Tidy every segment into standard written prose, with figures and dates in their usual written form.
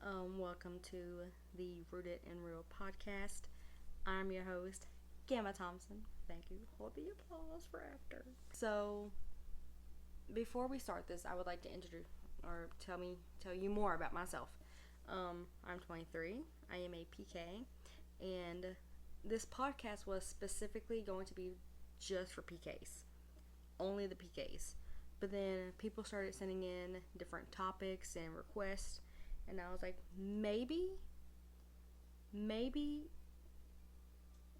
Welcome to the Rooted in Real podcast. I'm your host, Gamma Thompson. Thank you. Hold the applause for after. So, before we start this, I would like to introduce or tell you more about myself. I'm 23. I am a PK, and this podcast was specifically going to be just for PKs, only the PKs. But then people started sending in different topics and requests, and I was like, maybe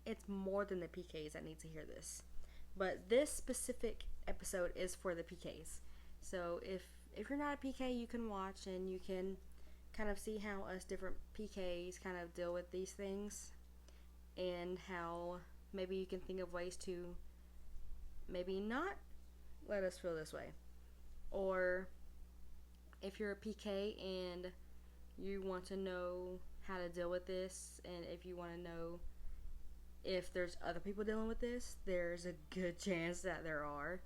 it's more than the PKs that need to hear this. But this specific episode is for the PKs. So if you're not a PK, you can watch and you can kind of see how us different PKs kind of deal with these things, and how maybe you can think of ways to maybe not let us feel this way. Or if you're a PK and you want to know how to deal with this, and if you want to know if there's other people dealing with this, there's a good chance that there are.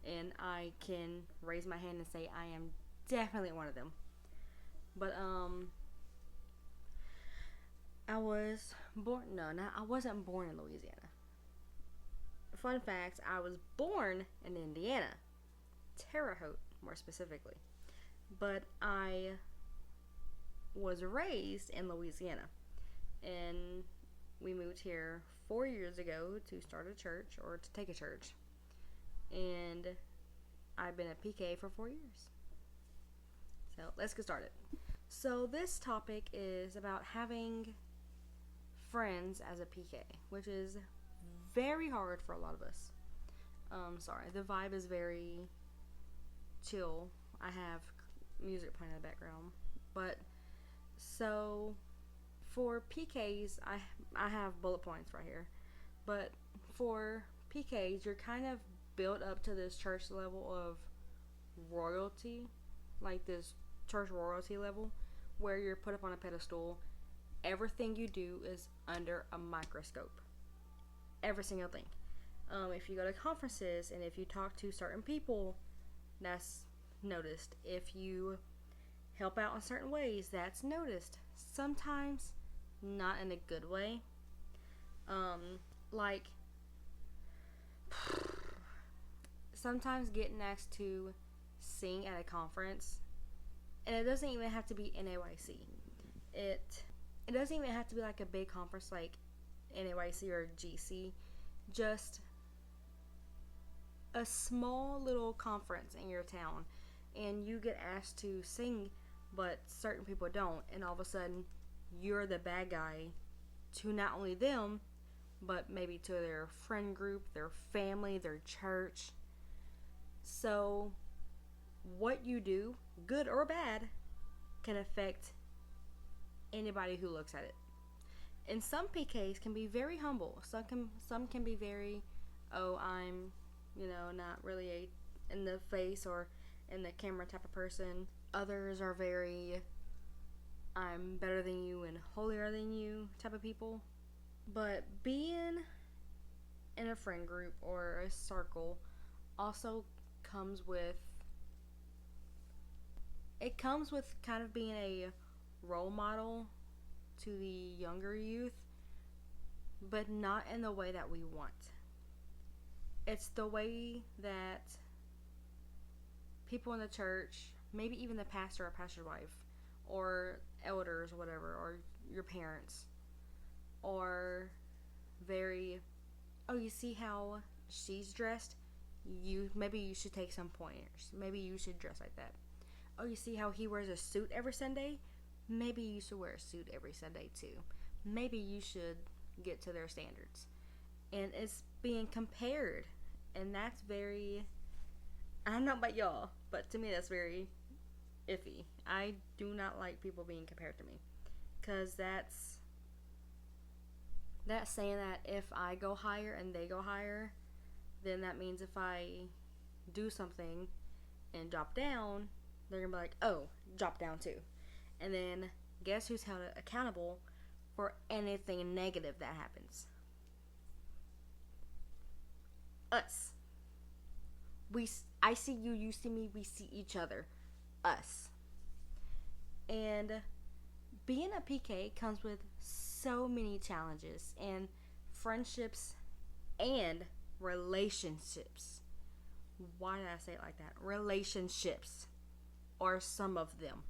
And I can raise my hand and say I am definitely one of them. But I wasn't born in Louisiana. Fun fact, I was born in Indiana, Terre Haute more specifically. But I was raised in Louisiana, and we moved here 4 years ago to start a church, or to take a church, and I've been a PK for 4 years. So let's get started. So this topic is about having friends as a PK, which is very hard for a lot of us. The vibe is very chill. I have music playing in the background, but so for PKs, I have bullet points right here. But for PKs, you're kind of built up to this church level of royalty, like this church royalty level, where you're put up on a pedestal. Everything you do is under a microscope. Every single thing. If you go to conferences and if you talk to certain people, that's noticed. If you help out in certain ways, that's noticed. Sometimes not in a good way. Like sometimes getting asked to sing at a conference, and it doesn't even have to be NAYC. It doesn't even have to be like a big conference like NAYC or GC. Just a small little conference in your town, and you get asked to sing, but certain people don't, and all of a sudden you're the bad guy to not only them, but maybe to their friend group, their family, their church. So what you do, good or bad, can affect anybody who looks at it. And some PKs can be very humble. Some can be very, I'm, not really a in the face or in the camera type of person. Others are very, I'm better than you and holier than you type of people. But being in a friend group or a circle also comes with kind of being a role model to the younger youth, but not in the way that we want. It's the way that people in the church, maybe even the pastor or pastor's wife, or elders or whatever, or your parents, are very, you see how she's dressed? Maybe you should take some pointers. Maybe you should dress like that. You see how he wears a suit every Sunday? Maybe you should wear a suit every Sunday too. Maybe you should get to their standards. And it's being compared. And that's very, I don't know about y'all, but to me that's very iffy. I do not like people being compared to me. Because that's saying that if I go higher and they go higher, then that means if I do something and drop down, they're going to be like, oh, drop down too. And then guess who's held accountable for anything negative that happens? Us. I see you see me, we see each other. Us. And being a PK comes with so many challenges and friendships and relationships. Why did I say it like that? Relationships are some of them.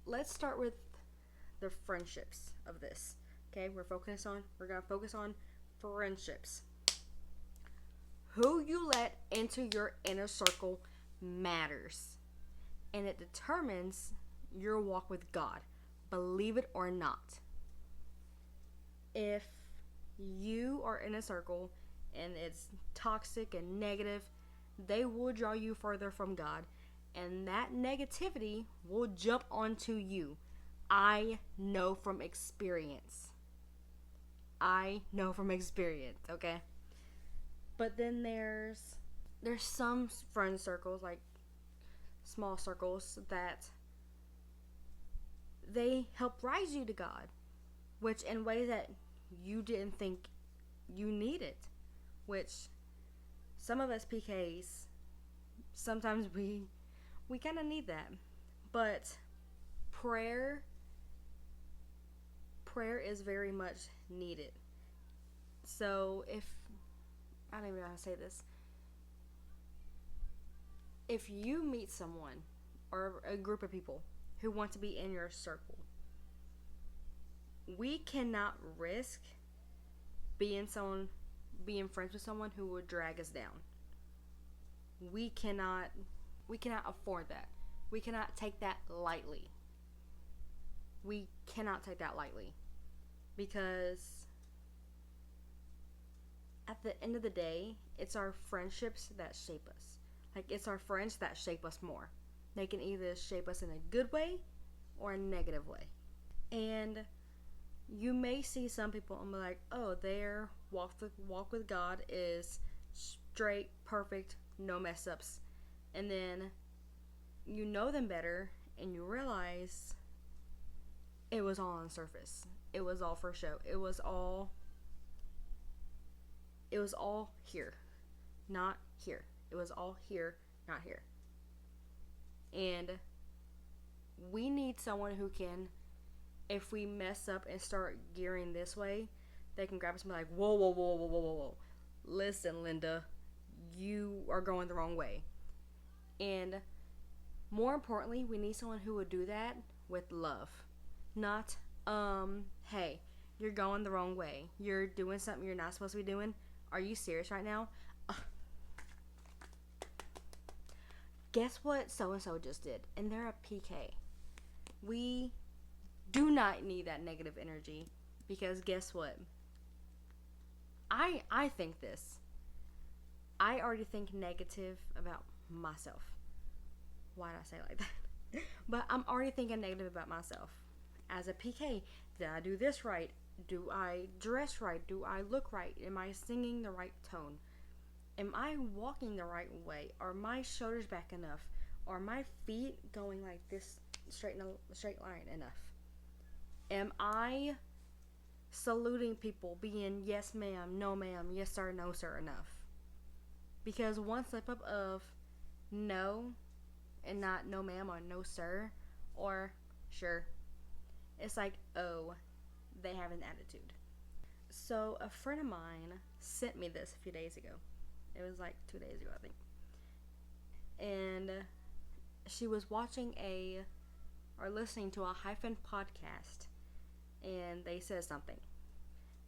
Let's start with the friendships of this. Okay, we're gonna focus on friendships. Who you let into your inner circle matters, and it determines your walk with God, believe it or not. If you are in a circle and it's toxic and negative, they will draw you further from God, and that negativity will jump onto you. I know from experience. Okay? But then there's some friend circles, like small circles, that they help rise you to God, which in ways that you didn't think you needed, which some of us PKs, sometimes we kind of need that. But prayer is very much needed. So I don't even know how to say this. If you meet someone or a group of people who want to be in your circle, we cannot risk being friends with someone who will drag us down. We cannot afford that. We cannot take that lightly. Because at the end of the day, it's our friendships that shape us. Like, it's our friends that shape us more. They can either shape us in a good way or a negative way. And you may see some people and be like, oh, their walk with God is straight, perfect, no mess ups. And then you know them better and you realize it was all on the surface. It was all for show. It was all here, not here. It was all here, not here. And we need someone who can, if we mess up and start gearing this way, they can grab us and be like, whoa, whoa, whoa, whoa, whoa, whoa, whoa. Listen, Linda, you are going the wrong way. And more importantly, we need someone who would do that with love. Not, hey, you're going the wrong way. You're doing something you're not supposed to be doing. Are you serious right now? Guess what so-and-so just did? And they're a PK. We do not need that negative energy, because guess what? I think this. I already think negative about myself. Why did I say it like that? But I'm already thinking negative about myself. As a PK, did I do this right? Do I dress right? Do I look right? Am I singing the right tone? Am I walking the right way? Are my shoulders back enough? Are my feet going like this straight line enough? Am I saluting people, being yes ma'am, no ma'am, yes sir, no sir enough? Because one slip up of no and not no ma'am or no sir or sure, it's like, oh, they have an attitude. So a friend of mine sent me this a few days ago. It was like 2 days ago, I think. And she was watching or listening to a Hyphen podcast, and they said something.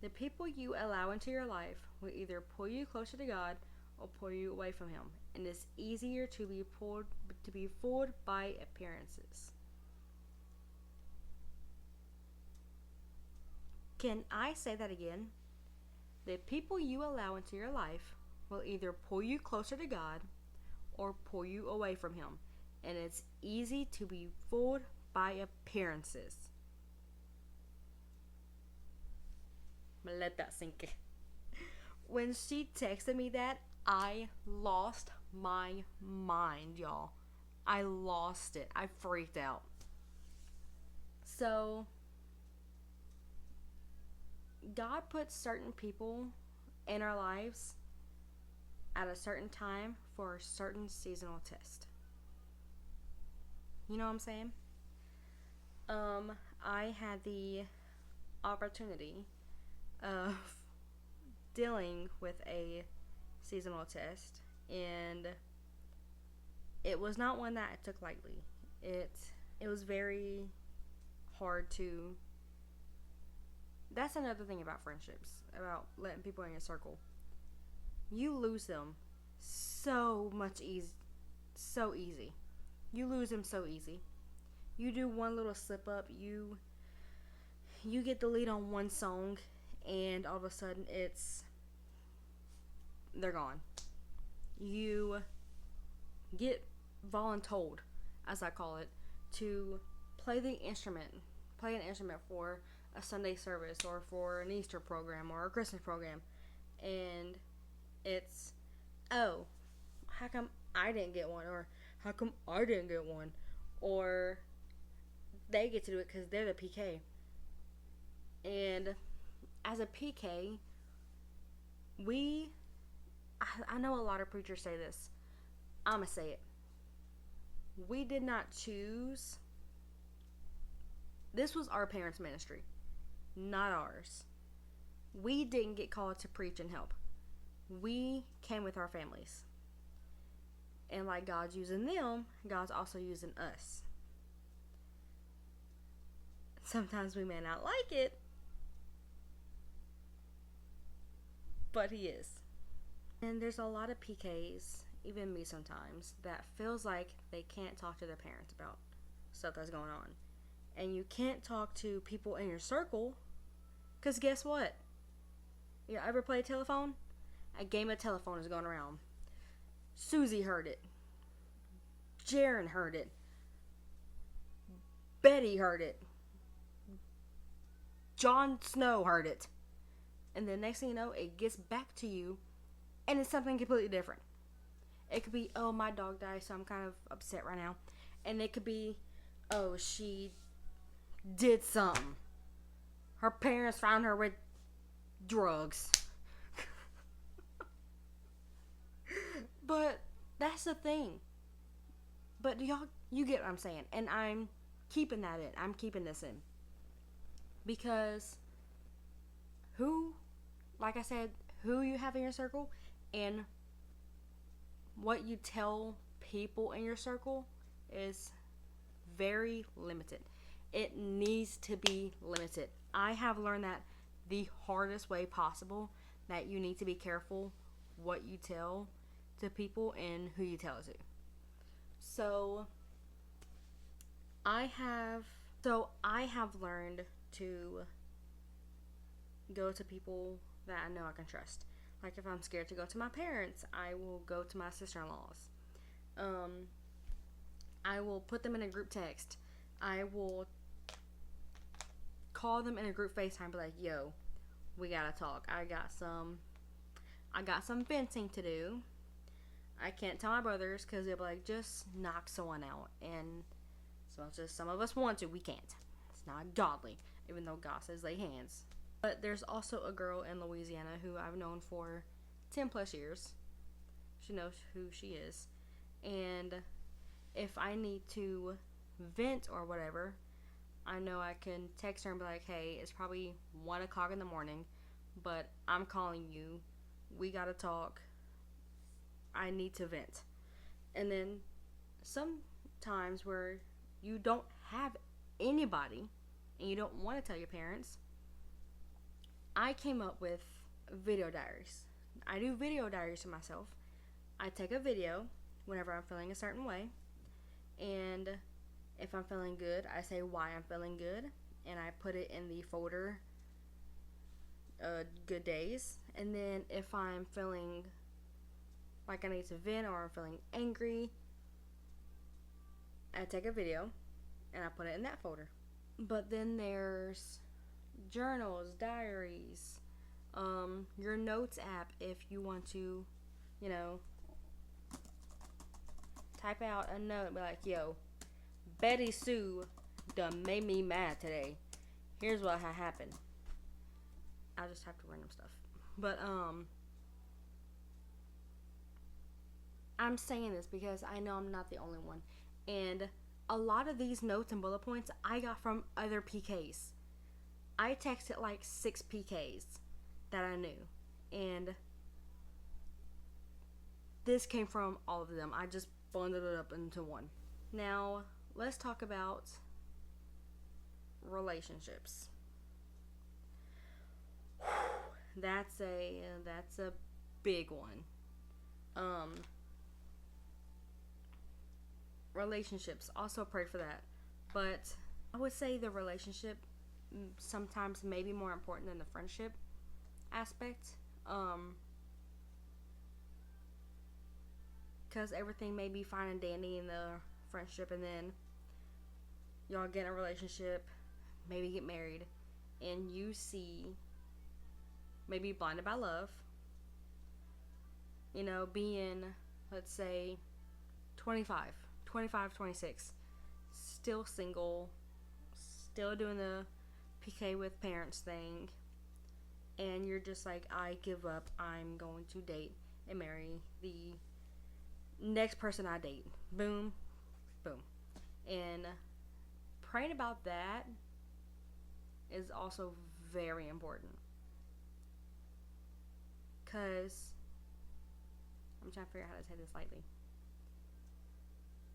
The people you allow into your life will either pull you closer to God or pull you away from Him, and it's easier to be fooled by appearances. Can I say that again? The people you allow into your life will either pull you closer to God or pull you away from Him, and it's easy to be fooled by appearances. Let that sink in. When she texted me that, I lost my mind, y'all. I lost it. I freaked out. So, God puts certain people in our lives at a certain time for a certain seasonal test. You know what I'm saying? I had the opportunity of dealing with a seasonal test, and it was not one that I took lightly. It was very hard to. That's another thing about friendships, about letting people in your circle. You lose them so easy. You lose them so easy. You do one little slip up, you get the lead on one song, and all of a sudden they're gone. You get voluntold, as I call it, to play play an instrument for a Sunday service or for an Easter program or a Christmas program, and it's, oh, how come I didn't get one, or how come I didn't get one, or they get to do it because they're the PK. And as a PK, I know a lot of preachers say this. I'ma say it. We did not choose. This was our parents' ministry, not ours. We didn't get called to preach and help. We came with our families. And like God's using them, God's also using us. Sometimes we may not like it, but He is. And there's a lot of PKs, even me sometimes, that feels like they can't talk to their parents about stuff that's going on. And you can't talk to people in your circle, because guess what? You ever play telephone? A game of telephone is going around. Susie heard it. Jaron heard it. Betty heard it. Jon Snow heard it. And the next thing you know, it gets back to you, and it's something completely different. It could be, oh, my dog died, so I'm kind of upset right now. And it could be, oh, she did something. Her parents found her with drugs. But that's the thing. But y'all, you get what I'm saying. And I'm keeping that in. I'm keeping this in. Because like I said, who you have in your circle and what you tell people in your circle is very limited. It needs to be limited. I have learned that the hardest way possible, that you need to be careful what you tell to people and who you tell it to. So I have learned to go to people that I know I can trust. Like if I'm scared to go to my parents, I will go to my sister-in-laws. I will put them in a group text. I will call them in a group FaceTime, be like, yo, we gotta talk. I got some venting to do. I can't tell my brothers because they'll be like, just knock someone out. And so it's just some of us want to, we can't. It's not godly, even though God says lay hands. But there's also a girl in Louisiana who I've known for 10 plus years. She knows who she is. And if I need to vent or whatever, I know I can text her and be like, hey, it's probably 1 o'clock in the morning, but I'm calling you. We gotta talk. I need to vent. And then sometimes where you don't have anybody and you don't want to tell your parents, I came up with video diaries. I do video diaries to myself. I take a video whenever I'm feeling a certain way, and if I'm feeling good, I say why I'm feeling good, and I put it in the folder good days. And then if I'm feeling like I need to vent or I'm feeling angry, I take a video and I put it in that folder. But then there's journals, diaries, your notes app if you want to, type out a note and be like, yo, Betty Sue done made me mad today. Here's what happened. I just have to random stuff. But, I'm saying this because I know I'm not the only one. And a lot of these notes and bullet points I got from other PKs. I texted like 6 PKs that I knew, and this came from all of them. I just bundled it up into one. Now, let's talk about relationships. That's a big one. Relationships, also pray for that. But I would say the relationship sometimes may be more important than the friendship aspect. Because everything may be fine and dandy in the friendship, and then y'all get in a relationship, maybe get married, and you see, maybe blinded by love, being, let's say, 25, 26, still single, still doing the PK with parents thing, and you're just like, I give up, I'm going to date and marry the next person I date. Boom, boom. And praying about that is also very important. Because I'm trying to figure out how to say this lightly.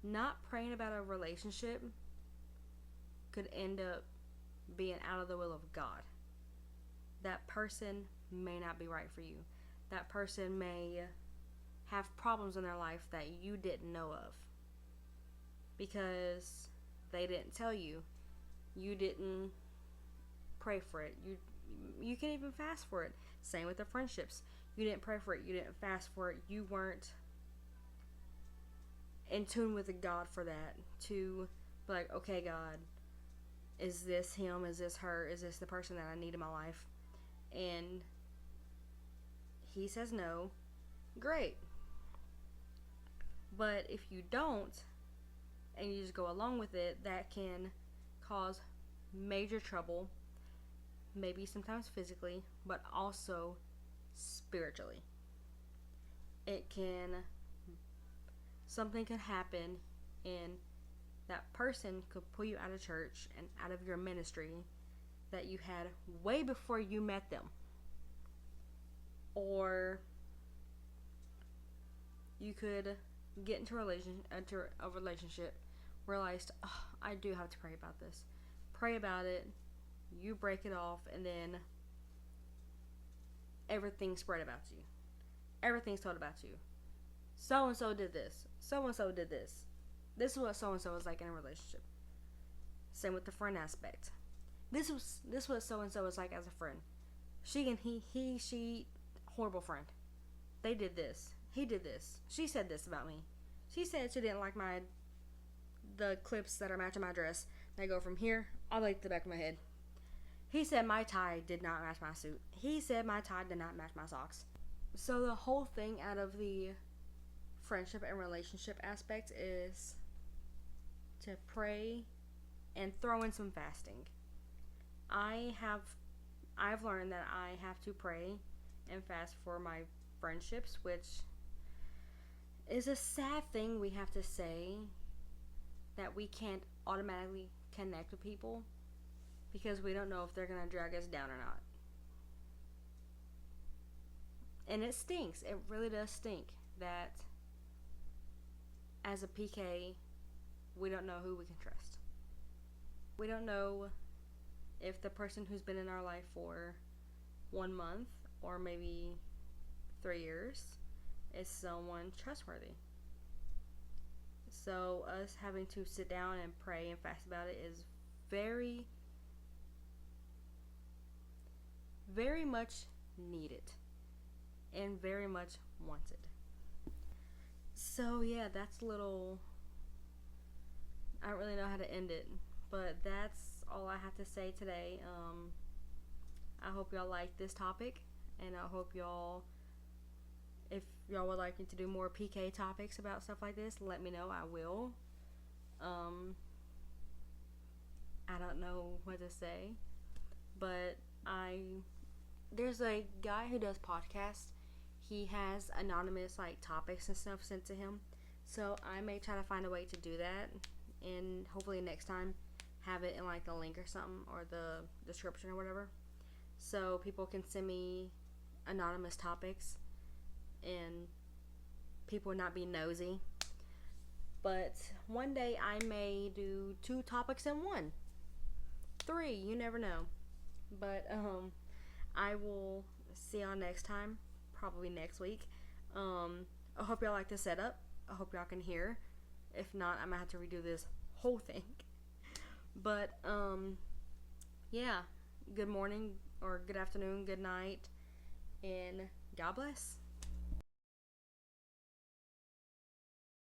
Not praying about a relationship could end up being out of the will of God. That person may not be right for you. That person may have problems in their life that you didn't know of because they didn't tell you. You didn't pray for it. You can even fast for it. Same with the friendships. You didn't pray for it. You didn't fast for it. You weren't in tune with the God for that, to be like, okay, God, is this him? Is this her? Is this the person that I need in my life? And he says no. Great. But if you don't, and you just go along with it, that can cause major trouble, maybe sometimes physically, but also spiritually. Something could happen, and that person could pull you out of church and out of your ministry that you had way before you met them. Or you could get into a relationship, realized, oh, I do have to pray about this. Pray about it, you break it off, and then everything's spread about you. Everything's told about you. So-and-so did this. So-and-so did this. This is what so-and-so is like in a relationship. Same with the friend aspect. This is what so-and-so is like as a friend. She, horrible friend. They did this. He did this. She said this about me. She said she didn't like the clips that are matching my dress. They go from here all the way to the back of my head. He said my tie did not match my suit. He said my tie did not match my socks. So the whole thing out of the friendship and relationship aspect is to pray and throw in some fasting. I've learned that I have to pray and fast for my friendships, which is a sad thing we have to say, that we can't automatically connect with people because we don't know if they're going to drag us down or not. And it stinks. It really does stink that as a PK, we don't know who we can trust. We don't know if the person who's been in our life for 1 month or maybe 3 years is someone trustworthy. So us having to sit down and pray and fast about it is very, very much needed and very much wanted. So yeah, that's a little, I don't really know how to end it, but that's all I have to say today. I hope y'all like this topic, and I hope y'all, if y'all would like me to do more PK topics about stuff like this, let me know. I will. I don't know what to say, but there's a guy who does podcasts. He has anonymous topics and stuff sent to him, so I may try to find a way to do that and hopefully next time have it in like the link or something, or the description or whatever, so people can send me anonymous topics and people would not be nosy. But one day I may do 2 topics in one, 3, you never know. But I will see y'all next time, probably next week. I hope y'all like the setup. I hope y'all can hear. If not, I'm gonna have to redo this whole thing. But yeah, good morning or good afternoon, good night, and God bless.